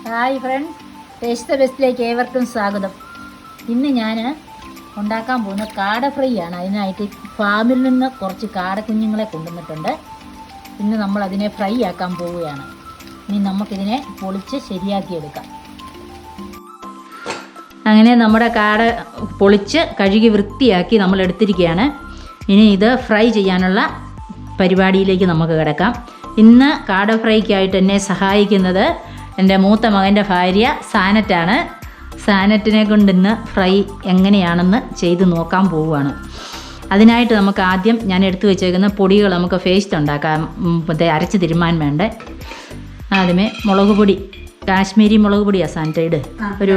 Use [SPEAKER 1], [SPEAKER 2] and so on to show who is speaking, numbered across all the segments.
[SPEAKER 1] Hi friends, taste the ബെസ്റ്റിലേക്ക് ഏവർക്കും സ്വാഗതം. ഇന്ന് ഞാൻ ഉണ്ടാക്കാൻ പോകുന്ന കാട ഫ്രൈ ആണ്. അതിനായിട്ട് ഫാമിൽ നിന്ന് കുറച്ച് കാട കുഞ്ഞുങ്ങളെ കൊണ്ടുവന്നിട്ടുണ്ട്. ഇന്ന് നമ്മൾ അതിനെ ഫ്രൈ ആക്കാൻ പോവുകയാണ്. ഇനി നമുക്കിതിനെ പൊളിച്ച് ശരിയാക്കിയെടുക്കാം. അങ്ങനെ നമ്മുടെ കാട പൊളിച്ച് കഴുകി വൃത്തിയാക്കി നമ്മൾ എടുത്തിരിക്കുകയാണ്. ഇനി ഇത് ഫ്രൈ ചെയ്യാനുള്ള പരിപാടിയിലേക്ക് നമുക്ക് കിടക്കാം. ഇന്ന് കാട ഫ്രൈക്കായിട്ട് എന്നെ സഹായിക്കുന്നത് എൻ്റെ മൂത്ത മകൻ്റെ ഭാര്യ സാനറ്റാണ്. സാനറ്റിനെ കൊണ്ട് ഇന്ന് ഫ്രൈ എങ്ങനെയാണെന്ന് ചെയ്ത് നോക്കാൻ പോവുകയാണ്. അതിനായിട്ട് നമുക്ക് ആദ്യം ഞാൻ എടുത്തു വെച്ചേക്കുന്ന പൊടികൾ നമുക്ക് പേസ്റ്റ് ഉണ്ടാക്കാം. അരച്ച് തിരുമാൻ വേണ്ട. ആദ്യമേ മുളക് പൊടി, കാശ്മീരി മുളക് പൊടിയാണ് സാനിറ്റൈഡ്. ഒരു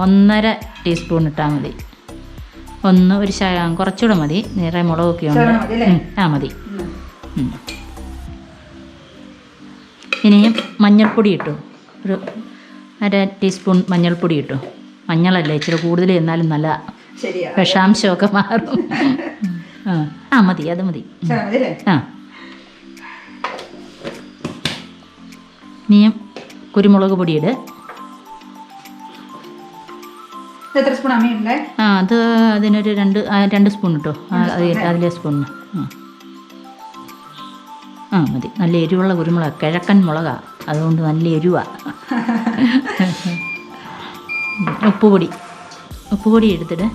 [SPEAKER 1] 1.5 ടീസ്പൂൺ ഇട്ടാൽ മതി. ഒരു കുറച്ചുകൂടെ മതി, നിറയെ മുളകൊക്കെ ഉണ്ട്. മതി. ഇനിയും മഞ്ഞൾപ്പൊടി ഇട്ടു, ഒരു 1/2 ടീസ്പൂൺ മഞ്ഞൾപ്പൊടി ഇട്ടു. മഞ്ഞളല്ലേ, ഇച്ചിരി കൂടുതൽ എന്നാലും നല്ല വിഷാംശമൊക്കെ മാറും. മതി, അത് മതി. ഇനിയും കുരുമുളക് പൊടി ഇട്. അത് അതിനൊരു 2 സ്പൂൺ ഇട്ടോ. അതിലെ സ്പൂണിന് മതി. നല്ല എരിവുള്ള കുരുമുളക്, കിഴക്കൻ മുളകാണ്, അതുകൊണ്ട് നല്ല എരിവാണ്. ഉപ്പുപൊടി എടുത്തിട്ട്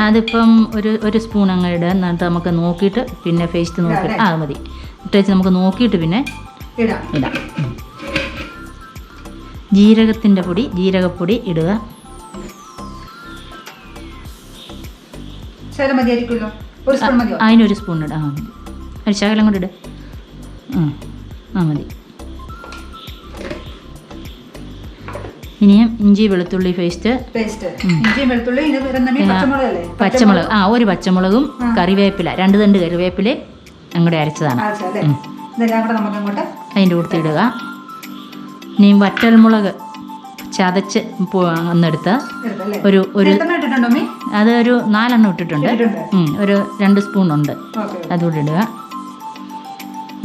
[SPEAKER 1] അതിപ്പം ഒരു സ്പൂൺ അങ്ങ് ഇടുക. എന്നിട്ട് നമുക്ക് നോക്കിയിട്ട് പിന്നെ പേസ്റ്റ് നോക്കിയിട്ട് മതി ഇട്ടേച്ച് നമുക്ക് നോക്കിയിട്ട് പിന്നെ ഇടാം. ജീരകപ്പൊടി ഇടുക. അതിനൊരു സ്പൂൺ ഇടാം. ഒരു ശകലം കൂടെ ഇട്. മതി. ഇനിയും ഇഞ്ചി വെളുത്തുള്ളി പേസ്റ്റ്, പച്ചമുളക്, ഒരു പച്ചമുളകും കറിവേപ്പില, 2 തണ്ട് കറിവേപ്പില അങ്ങോട്ട് അരച്ചതാണ്. അതിൻ്റെ കൂട്ടത്തിൽ ഇടുക. ഇനിയും വറ്റൽമുളക് ചതച്ച് ഒന്നെടുത്ത് ഒരു അതൊരു 4 എണ്ണം ഇട്ടിട്ടുണ്ട്. ഒരു 2 സ്പൂൺ ഉണ്ട്, അതുകൂടി ഇടുക.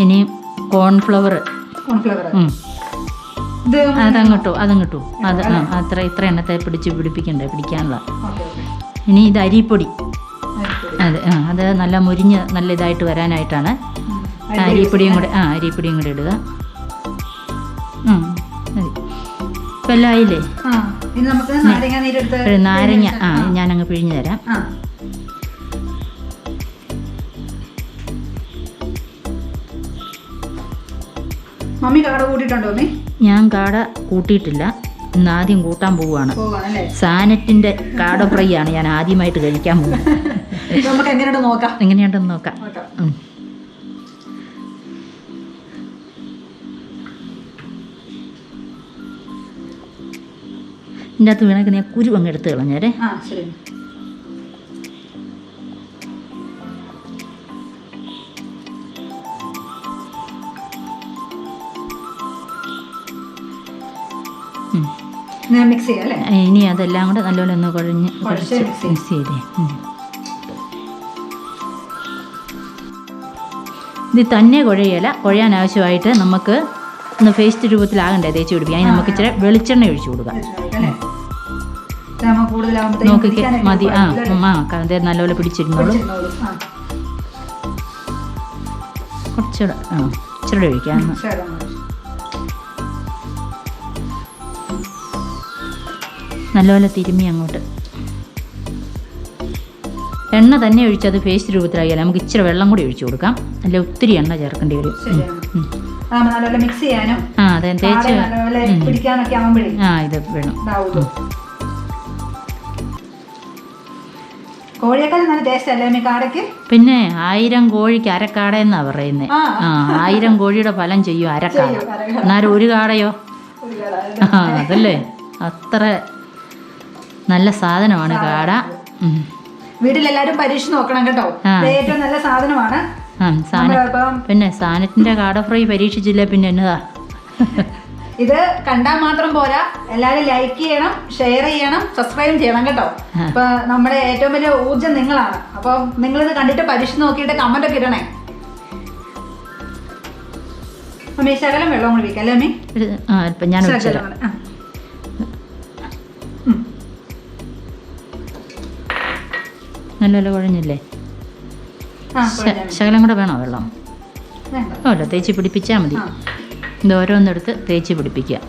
[SPEAKER 1] ഇനി കോൺഫ്ലവർ അതങ്ങിട്ടു. അത് ഇത്ര എണ്ണത്തെ പിടിക്കാനുള്ള. ഇനി ഇത് അരിപ്പൊടി. അത് നല്ല മുരിഞ്ഞ് നല്ല ഇതായിട്ട് വരാനായിട്ടാണ്. അരിപ്പൊടിയും കൂടെ ഇടുക. ഇപ്പം എല്ലാം ആയില്ലേ? നാരങ്ങ ഞാനങ്ങ് പിഴിഞ്ഞു തരാം.
[SPEAKER 2] മമ്മി കാട കൂട്ടിട്ടുണ്ടോ?
[SPEAKER 1] ഞാൻ കാട കൂട്ടിയിട്ടില്ല, ഇന്ന് ആദ്യം കൂട്ടാൻ പോവുകയാണ്. സാനറ്റിന്റെ കാട ഫ്രൈ ആണ് ഞാൻ ആദ്യമായിട്ട് കഴിക്കാൻ പോകുന്നത്. എങ്ങനെയുണ്ടെന്ന് നോക്കാം. ഇതിൻ്റെ അകത്ത് വീണൊക്കെ ഞാൻ കുരു അങ്ങ് എടുത്ത് കളഞ്ഞേരെ. ഇനി അതെല്ലാം കൂടെ നല്ലപോലെ ഒന്ന് കുഴച്ച് മിക്സ് ചെയ്തേ. ഇത് തന്നെ കുഴയാൻ ആവശ്യമായിട്ട് നമുക്ക് ഒന്ന് പേസ്റ്റ് രൂപത്തിലാകണ്ടേ തേച്ച് പിടിപ്പിക്കാം. അതിന് നമുക്ക് ഇച്ചിരി വെളിച്ചെണ്ണ ഒഴിച്ചു കൊടുക്കാം. നോക്കിക്ക് മതി. നല്ലപോലെ പിടിച്ചിരുന്നോളൂ. ഇച്ചിരി ഒഴിക്കാം. നല്ലപോലെ തിരുമ്മി അങ്ങോട്ട് എണ്ണ തന്നെ ഒഴിച്ചത് പേസ്റ്റ് രൂപത്തിലാക്കിയാൽ നമുക്ക് ഇച്ചിരി വെള്ളം കൂടി ഒഴിച്ചു കൊടുക്കാം. അല്ല ഒത്തിരി എണ്ണ ചേർക്കേണ്ടി വരും. അതെ, തേച്ച് ഇത് വേണം. പിന്നെ 1000 കോഴിക്ക് അരക്കാട എന്നാ പറയുന്നത്. 1000 കോഴിയുടെ ഫലം ചെയ്യും അരക്കാട. എന്നാലും ഒരു കാടയോ? അതല്ലേ, അത്ര നല്ല സാധനമാണ് കാട.
[SPEAKER 2] വീട്ടിലെല്ലാരും പരീക്ഷിച്ച് നോക്കണം കേട്ടോ. ഏറ്റവും നല്ല സാധനമാണ്.
[SPEAKER 1] പിന്നെ സാനറ്റിന്റെ കാട ഫ്രൈ പരീക്ഷിച്ചില്ല പിന്നെ എന്നതാ.
[SPEAKER 2] ഇത് കണ്ടാൽ മാത്രം പോരാ, എല്ലാവരും ലൈക്ക് ചെയ്യണം, ഷെയർ ചെയ്യണം, സബ്സ്ക്രൈബ് ചെയ്യണം കേട്ടോ. അപ്പൊ നമ്മുടെ ഏറ്റവും വലിയ ഊർജ്ജം നിങ്ങളാണ്. അപ്പൊ നിങ്ങളിത് കണ്ടിട്ട് പരീക്ഷിച്ച് നോക്കിയിട്ട് കമന്റ് ഒക്കെ ഇടണേ. അമ്മേ ശകലം വെള്ളം കൂടി ഒഴിക്കാം അല്ലേ അമ്മേ?
[SPEAKER 1] ഇപ്പം ഞാൻ
[SPEAKER 2] ശകലം കൂടെ.
[SPEAKER 1] നല്ലപോലെ കുഴഞ്ഞില്ലേ? ശകലം കൂടെ വേണോ വെള്ളം? അല്ല, തേച്ച് പിടിപ്പിച്ചാൽ മതി. ഇത് ഓരോന്നെടുത്ത് തേച്ച് പിടിപ്പിക്കുക.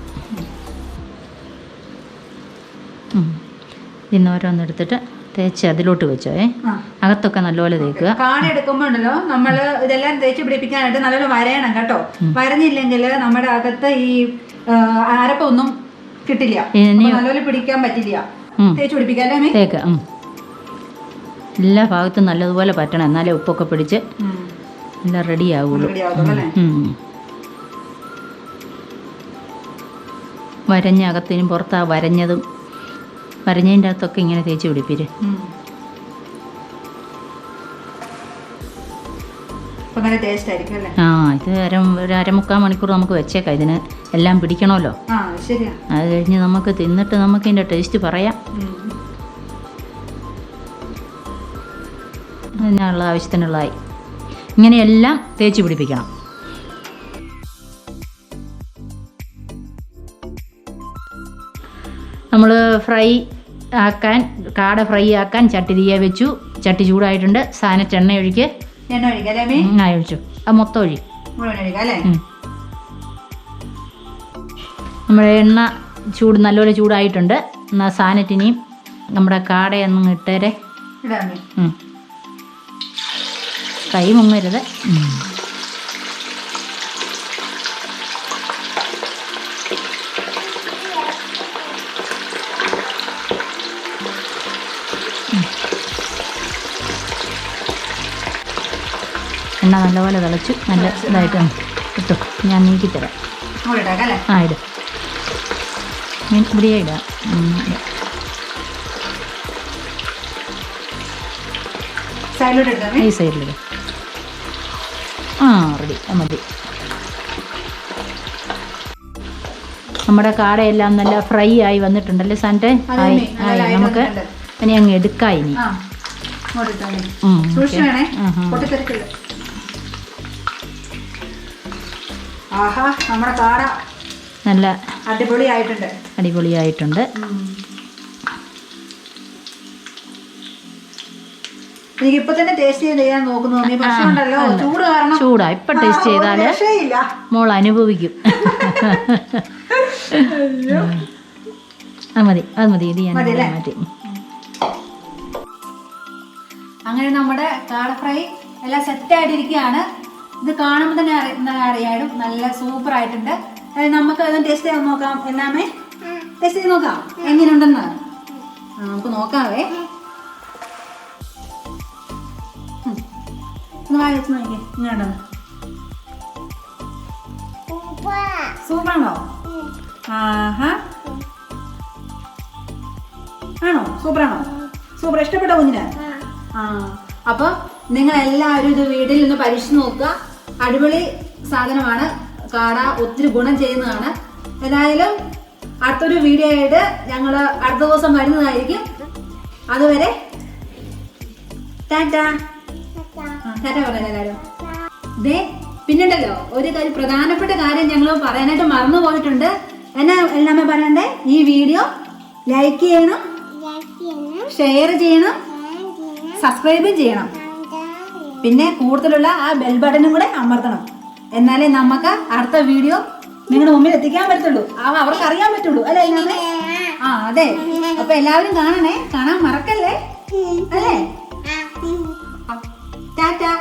[SPEAKER 1] ഇന്ന് ഓരോന്നെടുത്തിട്ട് തേച്ച് അതിലോട്ട് വെച്ചോ. അകത്തൊക്കെ നല്ലപോലെ തേക്കുക.
[SPEAKER 2] കാട എടുക്കുമ്പോണ്ടല്ലോ നമ്മള് ഇതെല്ലാം തേച്ച് പിടിപ്പിക്കാനായിട്ട് നല്ലപോലെ വരയണം കേട്ടോ. വരഞ്ഞില്ലെങ്കിൽ നമ്മുടെ അകത്ത് ഈ അരപ്പൊന്നും കിട്ടില്ല, നല്ലപോലെ പിടിക്കാൻ പറ്റില്ല. തേച്ച് പിടിപ്പിക്കാം.
[SPEAKER 1] തേക്ക എല്ലാ ഭാഗത്തും നല്ലതുപോലെ പറ്റണം, എന്നാലേ ഉപ്പൊക്കെ പിടിച്ച് എല്ലാം റെഡി ആവുള്ളൂ. വരഞ്ഞ അകത്തിനും പുറത്താ വരഞ്ഞതും വരഞ്ഞതിൻ്റെ അകത്തൊക്കെ ഇങ്ങനെ തേച്ച് പിടിപ്പിര്. ഇത് ഒരു അരമുക്കാൽ മണിക്കൂർ നമുക്ക് വെച്ചേക്കാം. ഇതിന് എല്ലാം പിടിക്കണമല്ലോ. അത് കഴിഞ്ഞ് നമുക്ക് തിന്നിട്ട് നമുക്ക് ഇതിൻ്റെ ടേസ്റ്റ് പറയാം. അതിനുള്ള ആവശ്യത്തിനുള്ളതായി ഇങ്ങനെയെല്ലാം തേച്ച് പിടിപ്പിക്കണം. നമ്മൾ കാട ഫ്രൈ ആക്കാൻ ചട്ടി തീയെ വെച്ചു. ചട്ടി ചൂടായിട്ടുണ്ട്. സാധനത്ത് എണ്ണ ഒഴിക്ക്. ഒഴിച്ചു. അത് മൊത്തം ഒഴി. നമ്മുടെ എണ്ണ നല്ലപോലെ ചൂടായിട്ടുണ്ട്. എന്നാൽ സാധനത്തിനെയും നമ്മുടെ കാടയൊന്നും ഇട്ടേരെ. കൈ മുങ്ങരുത്. എണ്ണ നല്ലപോലെ തിളച്ചു. നല്ല ഇതായിട്ട് ഇട്ടു. ഞാൻ നീക്കിത്തരാം. ഇടാം. ഇവിടെയാ ഇടാം. ഈ സൈഡിലിടും. റെഡി. മതി. നമ്മുടെ കാടയെല്ലാം നല്ല ഫ്രൈ ആയി വന്നിട്ടുണ്ടല്ലേ സാൻറ്റെ? ആയി. നമുക്ക് ഇനി അങ്ങ് എടുക്കാം. ഇനി
[SPEAKER 2] നമ്മുടെ കാട
[SPEAKER 1] നല്ല
[SPEAKER 2] അടിപൊളിയായിട്ടുണ്ട്. എനിക്കിപ്പോ തന്നെ ടേസ്റ്റ് ചെയ്യാൻ നോക്കുന്നു.
[SPEAKER 1] ചൂടാ. ഇപ്പൊ ടേസ്റ്റ് ചെയ്താല് മോൾ അനുഭവിക്കും. അത് മതി. ഇത് ഞാൻ മാറ്റി.
[SPEAKER 2] അങ്ങനെ നമ്മുടെ കാട ഫ്രൈ എല്ലാം സെറ്റ് ആയിട്ടിരിക്കുകയാണ്. ഇത് കാണുമ്പോൾ തന്നെ അറിയാനും നല്ല സൂപ്പർ ആയിട്ടുണ്ട്. നമുക്ക് അതും ടേസ്റ്റ് ചെയ്ത് നോക്കാം. എല്ലാമേ ടേസ്റ്റ് ചെയ്ത് നോക്കാം എങ്ങനെയുണ്ടെന്ന്. നമുക്ക് നോക്കാവേ. വായിച്ചു നോക്കിയേ. ഇങ്ങനെയുണ്ടെന്ന്. സൂപ്പറാണോ? ആണോ? സൂപ്പറാണോ? സൂപ്പർ. ഇഷ്ടപ്പെട്ടോ കുഞ്ഞിന്? അപ്പൊ നിങ്ങൾ എല്ലാവരും ഇത് വീട്ടിൽ നിന്ന് പരീക്ഷിച്ച് നോക്കുക. അടിപൊളി സാധനമാണ്. കാട ഒത്തിരി ഗുണം ചെയ്യുന്നതാണ്. ഏതായാലും അടുത്തൊരു വീഡിയോ ആയിട്ട് ഞങ്ങൾ അടുത്ത ദിവസം വരുന്നതായിരിക്കും. അതുവരെ ടാറ്റാ. ടാറ്റ പറയാം എല്ലാവരും. പിന്നുണ്ടല്ലോ ഒരു പ്രധാനപ്പെട്ട കാര്യം ഞങ്ങൾ പറയാനായിട്ട് മറന്നു പോയിട്ടുണ്ട്. എന്നാ എല്ലാമേ പറയണ്ടേ? ഈ വീഡിയോ ലൈക്ക് ചെയ്യണം, ഷെയർ ചെയ്യണം, സബ്സ്ക്രൈബും ചെയ്യണം. പിന്നെ കൂടുതലുള്ള ആ ബെൽ ബട്ടണും കൂടെ അമർത്തണം. എന്നാലേ നമുക്ക് അടുത്ത വീഡിയോ നിങ്ങളുടെ മുമ്പിൽ എത്തിക്കാൻ പറ്റുള്ളൂ. അവർക്ക് അറിയാൻ പറ്റുള്ളൂ അല്ലേ എല്ലാമേ? അതെ. അപ്പൊ എല്ലാവരും കാണാൻ മറക്കല്ലേ അല്ലേ? ടാറ്റാ.